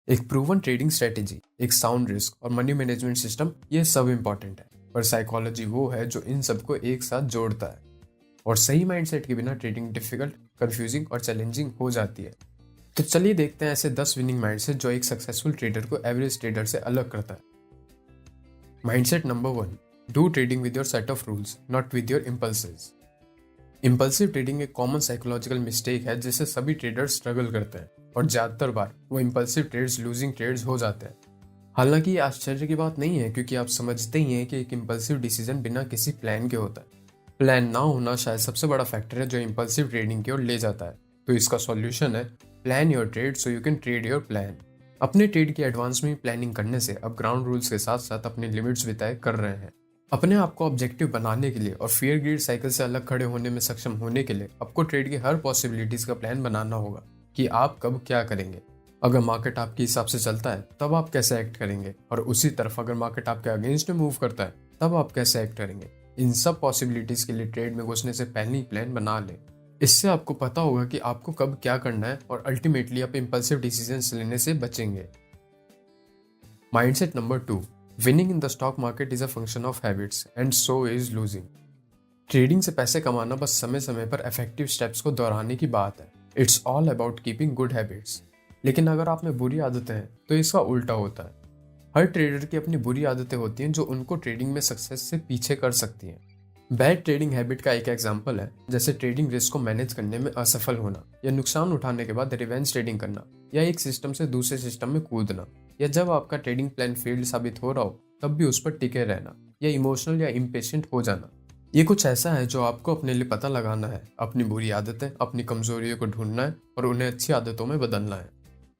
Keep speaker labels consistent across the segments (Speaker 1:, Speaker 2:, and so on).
Speaker 1: एक proven trading strategy, एक sound risk और मनी मैनेजमेंट सिस्टम, ये सब इंपॉर्टेंट है। पर साइकोलॉजी वो है जो इन सबको एक साथ जोड़ता है। और सही माइंडसेट के बिना ट्रेडिंग डिफिकल्ट, कंफ्यूजिंग और चैलेंजिंग हो जाती है। तो चलिए देखते हैं ऐसे 10 विनिंग माइंडसेट जो एक सक्सेसफुल ट्रेडर को एवरेज ट्रेडर से अलग करता है। Mindset number 1, do trading with your set of rules, not with your impulsive. Impulsive trading एक कॉमन साइकोलॉजिकल मिस्टेक है जिससे सभी ट्रेडर्स स्ट्रगल करते हैं और ज्यादातर बार वो इम्पल्सिव ट्रेड्स लूजिंग ट्रेड्स हो जाते हैं। हालांकि ये आश्चर्य की बात नहीं है, क्योंकि आप समझते ही हैं कि एक इम्पल्सिव डिसीजन बिना किसी प्लान के होता है। प्लान ना होना शायद सबसे बड़ा फैक्टर है जो इम्पल्सिव ट्रेडिंग की ओर ले जाता है। तो इसका सॉल्यूशन है plan your trade so you can trade your plan. अपने ट्रेड की एडवांस में प्लानिंग करने से अब ग्राउंड रूल्स के साथ साथ अपने लिमिट्स भी तय कर रहे हैं। अपने आप को ऑब्जेक्टिव बनाने के लिए और फियर ग्रीड साइकिल से अलग खड़े होने में सक्षम होने के लिए आपको ट्रेड की हर पॉसिबिलिटीज का प्लान बनाना होगा कि आप कब क्या करेंगे। अगर मार्केट आपके हिसाब से चलता है तब आप कैसे एक्ट करेंगे, और उसी तरफ अगर मार्केट आपके अगेंस्ट में मूव करता है तब आप कैसे एक्ट करेंगे। इन सब पॉसिबिलिटीज के लिए ट्रेड में घुसने से पहले ही प्लान बना ले। इससे आपको पता होगा कि आपको कब क्या करना है और अल्टीमेटली आप इंपल्सिव डिसीजंस लेने से बचेंगे। Mindset number 2, winning in the stock market is a function of habits and so is losing. Trading से पैसे कमाना बस समय समय पर इफेक्टिव स्टेप्स को दोहराने की बात है। It's all about keeping good habits. लेकिन अगर आप में बुरी आदतें हैं तो इसका उल्टा होता है। हर ट्रेडर की अपनी बुरी आदतें होती हैं जो उनको ट्रेडिंग में सक्सेस से पीछे कर सकती हैं। बैड ट्रेडिंग हैबिट का एक एग्जांपल है जैसे ट्रेडिंग रिस्क को मैनेज करने में असफल होना, या नुकसान उठाने के बाद रिवेंज ट्रेडिंग करना, या एक सिस्टम से दूसरे सिस्टम में कूदना, या जब आपका ट्रेडिंग प्लान फेल्ड साबित हो रहा हो तब भी उस पर टिके रहना, या इमोशनल या इम्पेशेंट हो जाना। ये कुछ ऐसा है जो आपको अपने लिए पता लगाना है, अपनी बुरी आदतें, अपनी कमजोरियों को ढूंढना है और उन्हें अच्छी आदतों में बदलना है।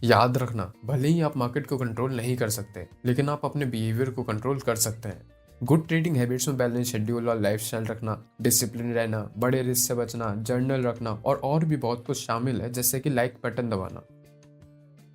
Speaker 1: याद रखना, भले ही आप मार्केट को कंट्रोल नहीं कर सकते, लेकिन आप अपने बिहेवियर को कंट्रोल कर सकते हैं। गुड ट्रेडिंग हैबिट्स में बैलेंस शेड्यूल और लाइफस्टाइल रखना, डिसिप्लिन रहना, बड़े रिस्क से बचना, जर्नल रखना और भी बहुत कुछ शामिल है, जैसे कि लाइक बटन दबाना।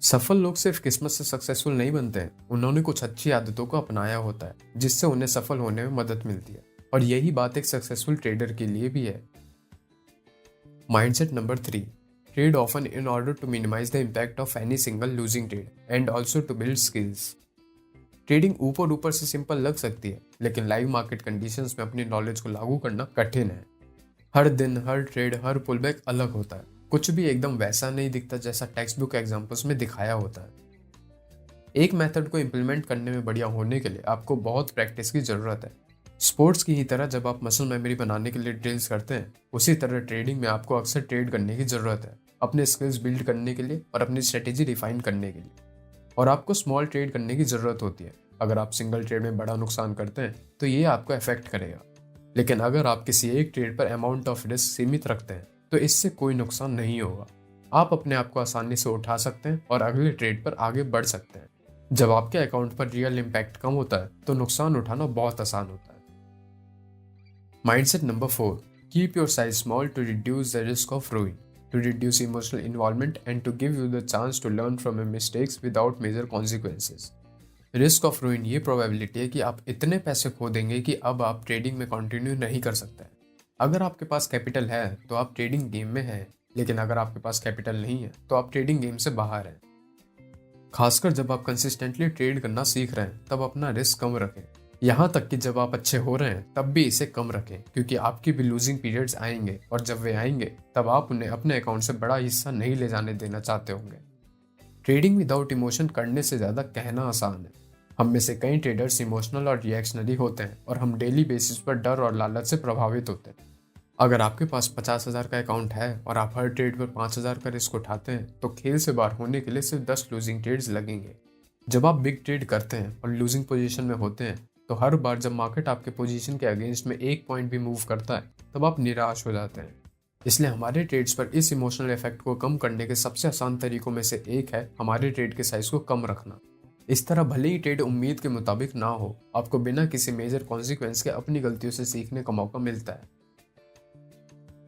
Speaker 1: सफल लोग सिर्फ किस्मत से सक्सेसफुल नहीं बनते हैं, उन्होंने कुछ अच्छी आदतों को अपनाया होता है जिससे उन्हें सफल होने में मदद मिलती है। और यही बात एक सक्सेसफुल ट्रेडर के लिए भी है। Mindset number 3, trade often in order to minimise the impact of any single losing trade and also to build skills. Trading ऊपर ऊपर से सिंपल लग सकती है, लेकिन लाइव मार्केट कंडीशंस में अपनी नॉलेज को लागू करना कठिन है। हर दिन, हर ट्रेड, हर पुलबैक अलग होता है। कुछ भी एकदम वैसा नहीं दिखता जैसा टेक्स्ट बुक एग्जाम्पल्स में दिखाया होता है। एक मेथड को इम्प्लीमेंट करने में बढ़िया होने के लिए आपको बहुत प्रैक्टिस की जरूरत है। स्पोर्ट्स की ही तरह जब आप मसल मेमोरी बनाने के लिए ड्रिल्स करते हैं, उसी तरह ट्रेडिंग में आपको अक्सर ट्रेड करने की जरूरत है, अपने स्किल्स बिल्ड करने के लिए और अपनी स्ट्रेटेजी रिफाइन करने के लिए। और आपको स्मॉल ट्रेड करने की जरूरत होती है। अगर आप सिंगल ट्रेड में बड़ा नुकसान करते हैं तो ये आपको अफेक्ट करेगा, लेकिन अगर आप किसी एक ट्रेड पर अमाउंट ऑफ रिस्क सीमित रखते हैं तो इससे कोई नुकसान नहीं होगा। आप अपने आप को आसानी से उठा सकते हैं और अगले ट्रेड पर आगे बढ़ सकते हैं। जब आपके अकाउंट पर रियल इम्पैक्ट कम होता है तो नुकसान उठाना बहुत आसान होता है। Mindset number 4, keep your size small to reduce the risk of ruin, to reduce emotional involvement and to give you the chance to learn from your mistakes without major consequences. Risk of ruin ये probability है कि आप इतने पैसे खो देंगे कि अब आप ट्रेडिंग में कंटिन्यू नहीं कर सकते। अगर आपके पास कैपिटल है तो आप ट्रेडिंग गेम में हैं, लेकिन अगर आपके पास कैपिटल नहीं है तो आप ट्रेडिंग गेम से बाहर हैं। खासकर जब आप कंसिस्टेंटली ट्रेड करना सीख रहे हैं तब अपना रिस्क कम रखें। यहाँ तक कि जब आप अच्छे हो रहे हैं तब भी इसे कम रखें, क्योंकि आपकी भी लूजिंग पीरियड्स आएंगे और जब वे आएंगे तब आप उन्हें अपने अकाउंट से बड़ा हिस्सा नहीं ले जाने देना चाहते होंगे। ट्रेडिंग विदाउट इमोशन करने से ज़्यादा कहना आसान है। हम में से कई ट्रेडर्स इमोशनल और रिएक्शनरी होते हैं और हम डेली बेसिस पर डर और लालच से प्रभावित होते हैं। अगर आपके पास 50,000 का अकाउंट है और आप हर ट्रेड पर 5,000 का रिस्क उठाते हैं तो खेल से बाहर होने के लिए सिर्फ 10 लूजिंग ट्रेड्स लगेंगे। जब आप बिग ट्रेड करते हैं और लूजिंग पोजीशन में होते हैं तो हर बार जब मार्केट आपके पोजीशन के अगेंस्ट में एक पॉइंट भी मूव करता है तब आप निराश हो जाते हैं। इसलिए हमारे ट्रेड्स पर इस इमोशनल इफेक्ट को कम करने के सबसे आसान तरीकों में से एक है हमारे ट्रेड के साइज को कम रखना। इस तरह भले ही ट्रेड उम्मीद के मुताबिक ना हो, आपको बिना किसी मेजर कॉन्सिक्वेंस के अपनी गलतियों से सीखने का मौका मिलता है।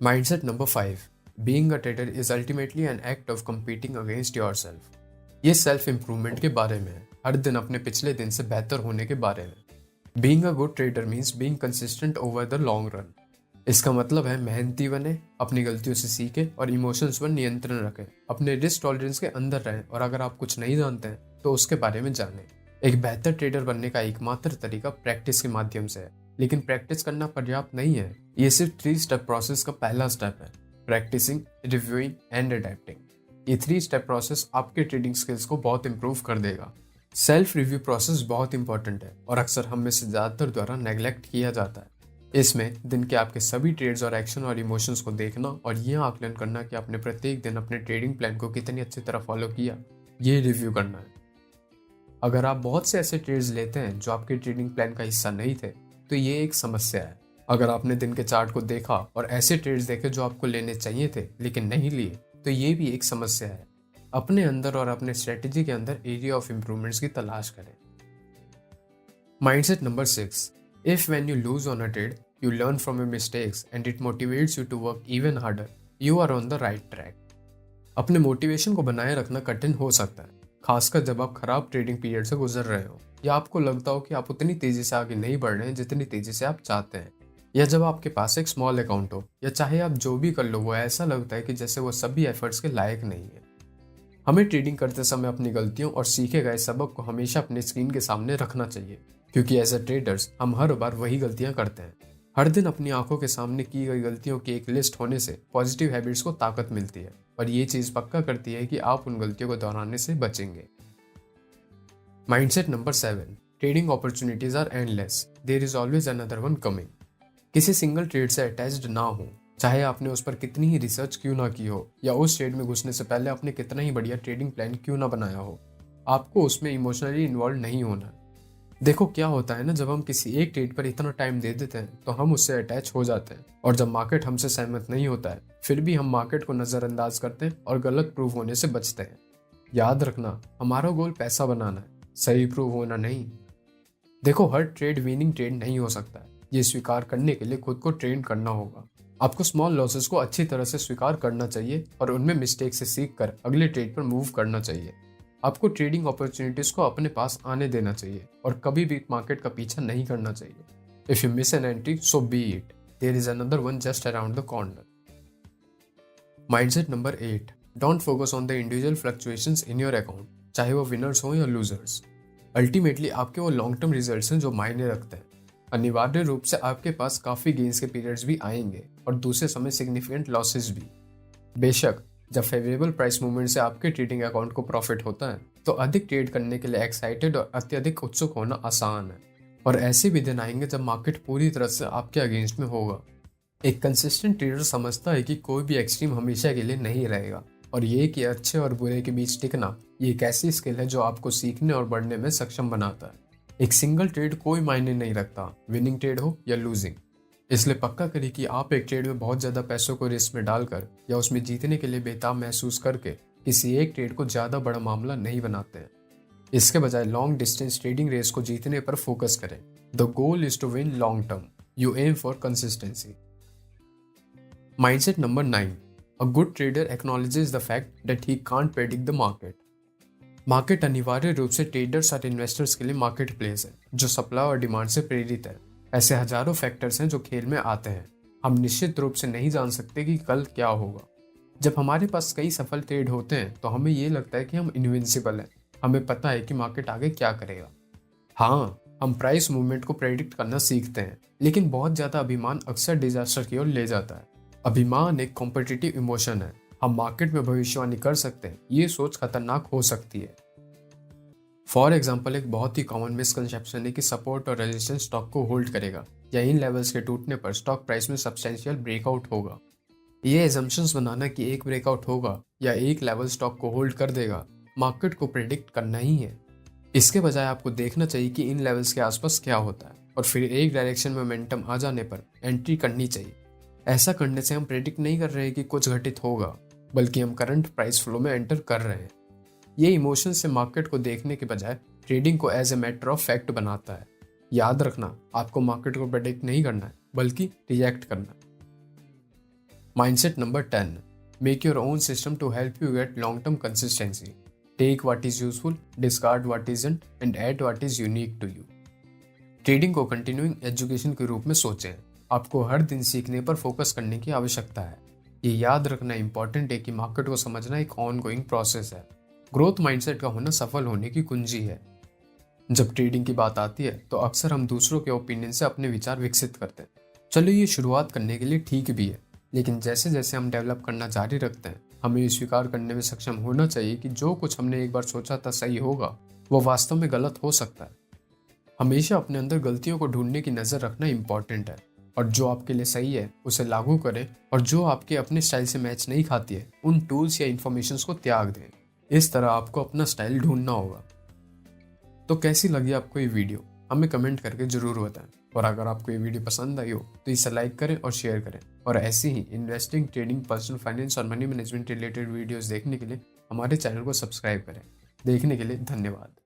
Speaker 1: Mindset number 5, being a trader is ultimately an act of competing against yourself. ये सेल्फ इंप्रूवमेंट के बारे में है, हर दिन अपने पिछले दिन से बेहतर होने के बारे में। Being a good trader means being consistent over the long run. इसका मतलब है मेहनती बने, अपनी गलतियों से सीखें और इमोशंस पर नियंत्रण रखें, अपने रिस्क टॉलरेंस के अंदर रहें, और अगर आप कुछ नहीं जानते हैं तो उसके बारे में जानें। एक बेहतर ट्रेडर बनने का एकमात्र तरीका प्रैक्टिस के माध्यम से है, लेकिन प्रैक्टिस करना पर्याप्त नहीं है। ये सिर्फ 3 स्टेप प्रोसेस का पहला स्टेप है, प्रैक्टिसिंग, रिव्यूइंग एंड अडेप्टिंग। ये 3 स्टेप प्रोसेस आपके ट्रेडिंग स्किल्स को बहुत इंप्रूव कर देगा। सेल्फ रिव्यू प्रोसेस बहुत इंपॉर्टेंट है और अक्सर हम में से ज़्यादातर द्वारा नेग्लेक्ट किया जाता है। इसमें दिन के आपके सभी ट्रेड्स और एक्शन और इमोशंस को देखना और ये आकलन करना कि आपने प्रत्येक दिन अपने ट्रेडिंग प्लान को कितनी अच्छी तरह फॉलो किया, ये रिव्यू करना है। अगर आप बहुत से ऐसे ट्रेड्स लेते हैं जो आपके ट्रेडिंग प्लान का हिस्सा नहीं थे, तो ये एक समस्या है। अगर आपने दिन के चार्ट को देखा और ऐसे ट्रेड्स देखे जो आपको लेने चाहिए थे लेकिन नहीं लिए, तो ये भी एक समस्या है। अपने अंदर और अपने स्ट्रेटेजी के अंदर एरिया ऑफ इंप्रूवमेंट्स की तलाश करें। Mindset number 6, if when you lose on a trade, you learn from your mistakes and it motivates you to work even harder, you are on the right track. अपने motivation को बनाए रखना कठिन हो सकता है, खासकर जब आप खराब ट्रेडिंग पीरियड से गुजर रहे हो या आपको लगता हो कि आप उतनी तेजी से आगे नहीं बढ़ रहे हैं जितनी तेजी से आप चाहते हैं, या जब आपके पास एक स्मॉल अकाउंट हो, या चाहे आप जो भी कर लो वो ऐसा लगता है कि जैसे वो सभी एफर्ट्स के लायक नहीं है। हमें ट्रेडिंग करते समय अपनी गलतियों और सीखे गए सबक को हमेशा अपने स्क्रीन के सामने रखना चाहिए, क्योंकि एज अ ट्रेडर्स हम हर बार वही गलतियां करते हैं। हर दिन अपनी आंखों के सामने की गई गलतियों की एक लिस्ट होने से पॉजिटिव हैबिट्स को ताकत मिलती है और ये चीज पक्का करती है कि आप उन गलतियों को दोहराने से बचेंगे। Mindset number 7, trading opportunities are endless, there is always another one coming. किसी सिंगल ट्रेड से अटैच्ड ना हो, चाहे आपने उस पर कितनी ही रिसर्च क्यों ना की हो या उस ट्रेड में घुसने से पहले आपने कितना ही बढ़िया ट्रेडिंग प्लान क्यों ना बनाया हो, आपको उसमें इमोशनली इन्वॉल्व नहीं होना। देखो क्या होता है ना, जब हम किसी एक ट्रेड पर इतना टाइम दे देते हैं तो हम उससे अटैच हो जाते हैं, और जब मार्केट हमसे सहमत नहीं होता है फिर भी हम मार्केट को नजरअंदाज करते हैं और गलत प्रूव होने से बचते हैं। याद रखना, हमारा गोल पैसा बनाना है, सही प्रूव होना नहीं। देखो, हर ट्रेड विनिंग ट्रेड नहीं हो सकता है। ये स्वीकार करने के लिए खुद को ट्रेन करना होगा। आपको स्मॉल लॉसेस को अच्छी तरह से स्वीकार करना चाहिए और उनमें मिस्टेक से सीख कर अगले ट्रेड पर मूव करना चाहिए। आपको ट्रेडिंग अपॉर्चुनिटीज को अपने पास आने देना चाहिए और कभी भी मार्केट का पीछा नहीं करना चाहिए। If you miss an entry, so be it, there is another one just around the corner. Mindset number 8, don't focus on the individual fluctuations in your account, चाहे वो विनर्स हो या लूजर्स। अल्टीमेटली आपके वो लॉन्ग टर्म रिजल्ट्स हैं जो मायने रखते हैं। अनिवार्य रूप से आपके पास काफी गेन्स के पीरियड्स भी आएंगे और दूसरे समय सिग्निफिकेंट लॉसेस भी। बेशक जब फेवरेबल प्राइस मूवमेंट से आपके ट्रेडिंग अकाउंट को प्रॉफिट होता है तो अधिक ट्रेड करने के लिए एक्साइटेड और अत्यधिक उत्सुक होना आसान है, और ऐसे भी दिन आएंगे जब मार्केट पूरी तरह से आपके अगेंस्ट में होगा। एक कंसिस्टेंट ट्रेडर समझता है कि कोई भी एक्सट्रीम हमेशा के लिए नहीं रहेगा, और ये कि अच्छे और बुरे के बीच टिकना ये एक ऐसी स्किल है जो आपको सीखने और बढ़ने में सक्षम बनाता है। एक सिंगल ट्रेड कोई मायने नहीं रखता, विनिंग ट्रेड हो या लूजिंग। इसलिए पक्का करें कि आप एक ट्रेड में बहुत ज्यादा पैसों को रिस्क में डालकर या उसमें जीतने के लिए बेताब महसूस करके किसी एक ट्रेड को ज्यादा बड़ा मामला नहीं बनाते हैं। इसके बजाय लॉन्ग डिस्टेंस ट्रेडिंग रेस को जीतने पर फोकस करें। The goal is to win long term, you aim for consistency. Mindset number 9, a good trader acknowledges the fact that he can't predict the market. Market अनिवार्य रूप से traders और investors के लिए मार्केट प्लेस है जो supply और demand से प्रेरित है। ऐसे हजारों फैक्टर्स हैं जो खेल में आते हैं। हम निश्चित रूप से नहीं जान सकते कि कल क्या होगा। जब हमारे पास कई सफल ट्रेड होते हैं तो हमें ये लगता है कि हम इनविंसिबल हैं। हमें पता है कि मार्केट आगे क्या करेगा। हाँ, हम प्राइस मूवमेंट को प्रेडिक्ट करना सीखते हैं, लेकिन बहुत ज्यादा अभिमान अक्सर डिजास्टर की ओर ले जाता है। अभिमान एक कॉम्पिटिटिव इमोशन है। हम मार्केट में भविष्यवाणी कर सकते हैं, ये सोच खतरनाक हो सकती है। फॉर एग्जाम्पल, एक बहुत ही कॉमन मिसकंसेप्शन है कि सपोर्ट और रेजिस्टेंस स्टॉक को होल्ड करेगा या इन लेवल्स के टूटने पर स्टॉक प्राइस में सब्सटेंशियल ब्रेकआउट होगा। ये एजम्पशंस बनाना कि एक ब्रेकआउट होगा या एक लेवल स्टॉक को होल्ड कर देगा मार्केट को प्रेडिक्ट करना ही है। इसके बजाय आपको देखना चाहिए कि इन लेवल्स के आसपास क्या होता है और फिर एक डायरेक्शन में मोमेंटम आ जाने पर एंट्री करनी चाहिए। ऐसा करने से हम प्रेडिक्ट नहीं कर रहे कि कुछ घटित होगा, बल्कि हम करंट प्राइस फ्लो में एंटर कर रहे हैं। ये इमोशन से मार्केट को देखने के बजाय ट्रेडिंग को as a matter of fact बनाता है। याद रखना, आपको मार्केट को प्रेडिक्ट नहीं करना है बल्कि रिएक्ट करना है। Mindset number 10, make your own system to help you get long term consistency. Take what is useful, discard what isn't and add what is unique to you. Trading को continuing education के रूप में सोचें। आपको हर दिन सीखने पर फोकस करने की आवश्यकता है। ये याद रखना इंपॉर्टेंट है कि मार्केट को समझना एक ऑनगोइंग प्रोसेस है। ग्रोथ माइंडसेट का होना सफल होने की कुंजी है। जब ट्रेडिंग की बात आती है तो अक्सर हम दूसरों के ओपिनियन से अपने विचार विकसित करते हैं। चलो ये शुरुआत करने के लिए ठीक भी है, लेकिन जैसे जैसे हम डेवलप करना जारी रखते हैं हमें ये स्वीकार करने में सक्षम होना चाहिए कि जो कुछ हमने एक बार सोचा था सही होगा वो वास्तव में गलत हो सकता है। हमेशा अपने अंदर गलतियों को ढूंढने की नज़र रखना इम्पॉर्टेंट है, और जो आपके लिए सही है उसे लागू करें, और जो आपके अपने स्टाइल से मैच नहीं खाती है उन टूल्स या इन्फॉर्मेशन को त्याग दें। इस तरह आपको अपना स्टाइल ढूंढना होगा। तो कैसी लगी आपको ये वीडियो, हमें कमेंट करके जरूर बताएं। और अगर आपको ये वीडियो पसंद आई हो तो इसे लाइक करें और शेयर करें। और ऐसी ही इन्वेस्टिंग, ट्रेडिंग, पर्सनल फाइनेंस और मनी मैनेजमेंट रिलेटेड वीडियोस देखने के लिए हमारे चैनल को सब्सक्राइब करें। देखने के लिए धन्यवाद।